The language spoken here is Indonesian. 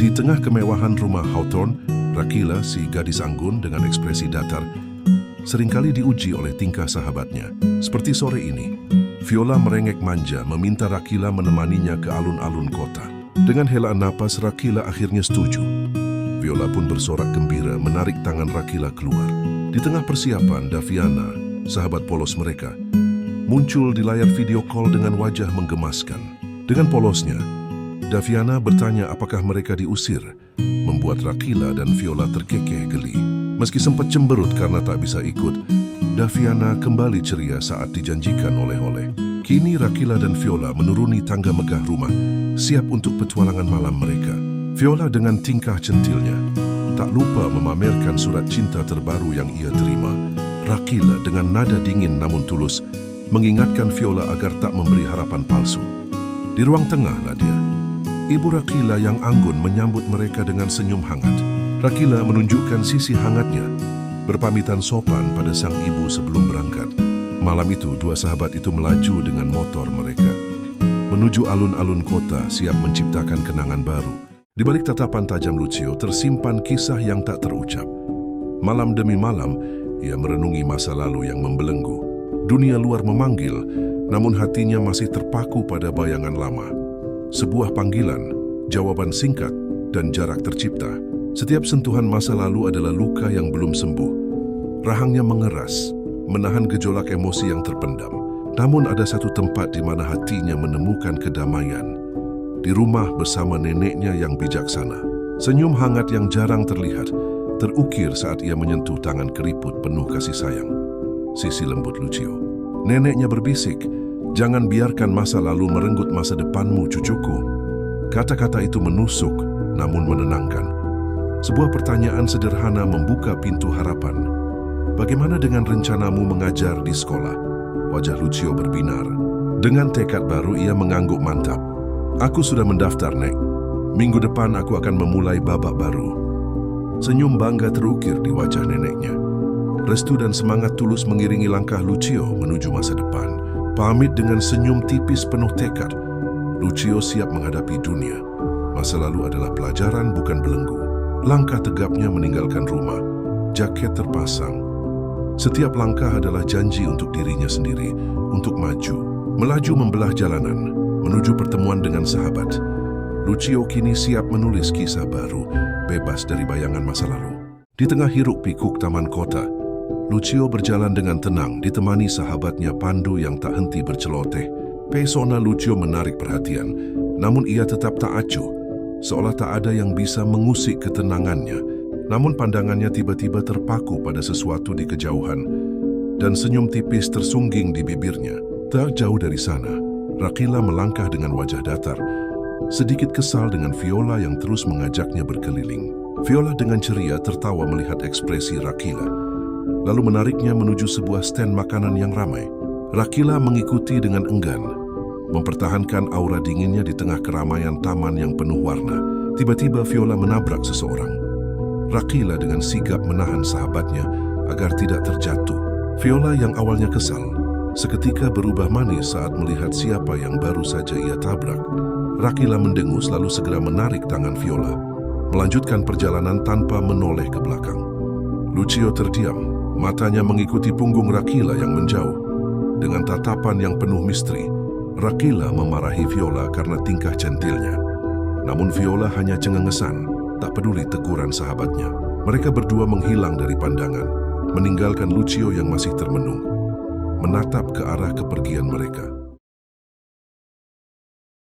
Di tengah kemewahan rumah Hawthorne, Rakila, si gadis anggun dengan ekspresi datar, seringkali diuji oleh tingkah sahabatnya. Seperti sore ini, Viola merengek manja meminta Rakila menemaninya ke alun-alun kota. Dengan helaan napas, Rakila akhirnya setuju. Viola pun bersorak gembira menarik tangan Rakila keluar. Di tengah persiapan, Daviana, sahabat polos mereka, muncul di layar video call dengan wajah menggemaskan. Dengan polosnya, Daviana bertanya apakah mereka diusir, membuat Rakila dan Viola terkekeh geli. Meski sempat cemberut karena tak bisa ikut, Daviana kembali ceria saat dijanjikan oleh-oleh. Kini Rakila dan Viola menuruni tangga megah rumah, siap untuk petualangan malam mereka. Viola dengan tingkah centilnya tak lupa memamerkan surat cinta terbaru yang ia terima. Rakila dengan nada dingin namun tulus mengingatkan Viola agar tak memberi harapan palsu. Di ruang tengahlah dia. Ibu Rakila yang anggun menyambut mereka dengan senyum hangat. Rakila menunjukkan sisi hangatnya, berpamitan sopan pada sang ibu sebelum berangkat. Malam itu, dua sahabat itu melaju dengan motor mereka menuju alun-alun kota, siap menciptakan kenangan baru. Di balik tatapan tajam Lucio tersimpan kisah yang tak terucap. Malam demi malam, ia merenungi masa lalu yang membelenggu. Dunia luar memanggil, namun hatinya masih terpaku pada bayangan lama. Sebuah panggilan, jawaban singkat, dan jarak tercipta. Setiap sentuhan masa lalu adalah luka yang belum sembuh. Rahangnya mengeras, menahan gejolak emosi yang terpendam. Namun ada satu tempat di mana hatinya menemukan kedamaian. Di rumah bersama neneknya yang bijaksana. Senyum hangat yang jarang terlihat, terukir saat ia menyentuh tangan keriput penuh kasih sayang. Sisi lembut Lucio. Neneknya berbisik, "Jangan biarkan masa lalu merenggut masa depanmu, cucuku." Kata-kata itu menusuk, namun menenangkan. Sebuah pertanyaan sederhana membuka pintu harapan. "Bagaimana dengan rencanamu mengajar di sekolah?" Wajah Lucio berbinar. Dengan tekad baru ia mengangguk mantap. "Aku sudah mendaftar, Nek. Minggu depan aku akan memulai babak baru." Senyum bangga terukir di wajah neneknya. Restu dan semangat tulus mengiringi langkah Lucio menuju masa depan. Pamit dengan senyum tipis penuh tekad, Lucio siap menghadapi dunia. Masa lalu adalah pelajaran, bukan belenggu. Langkah tegapnya meninggalkan rumah, jaket terpasang. Setiap langkah adalah janji untuk dirinya sendiri, untuk maju. Melaju membelah jalanan, menuju pertemuan dengan sahabat. Lucio kini siap menulis kisah baru, bebas dari bayangan masa lalu. Di tengah hiruk pikuk taman kota, Lucio berjalan dengan tenang, ditemani sahabatnya Pandu yang tak henti berceloteh. Pesona Lucio menarik perhatian, namun ia tetap tak acuh, seolah tak ada yang bisa mengusik ketenangannya. Namun pandangannya tiba-tiba terpaku pada sesuatu di kejauhan, dan senyum tipis tersungging di bibirnya. Tak jauh dari sana, Rakila melangkah dengan wajah datar, sedikit kesal dengan Viola yang terus mengajaknya berkeliling. Viola dengan ceria tertawa melihat ekspresi Rakila, lalu menariknya menuju sebuah stand makanan yang ramai. Rakila mengikuti dengan enggan, mempertahankan aura dinginnya di tengah keramaian taman yang penuh warna. Tiba-tiba Viola menabrak seseorang. Rakila dengan sigap menahan sahabatnya agar tidak terjatuh. Viola yang awalnya kesal, seketika berubah manis saat melihat siapa yang baru saja ia tabrak. Rakila mendengus lalu segera menarik tangan Viola, melanjutkan perjalanan tanpa menoleh ke belakang. Lucio terdiam, matanya mengikuti punggung Rakila yang menjauh. Dengan tatapan yang penuh misteri, Rakila memarahi Viola karena tingkah centilnya. Namun Viola hanya cengengesan, tak peduli teguran sahabatnya. Mereka berdua menghilang dari pandangan, meninggalkan Lucio yang masih termenung, menatap ke arah kepergian mereka.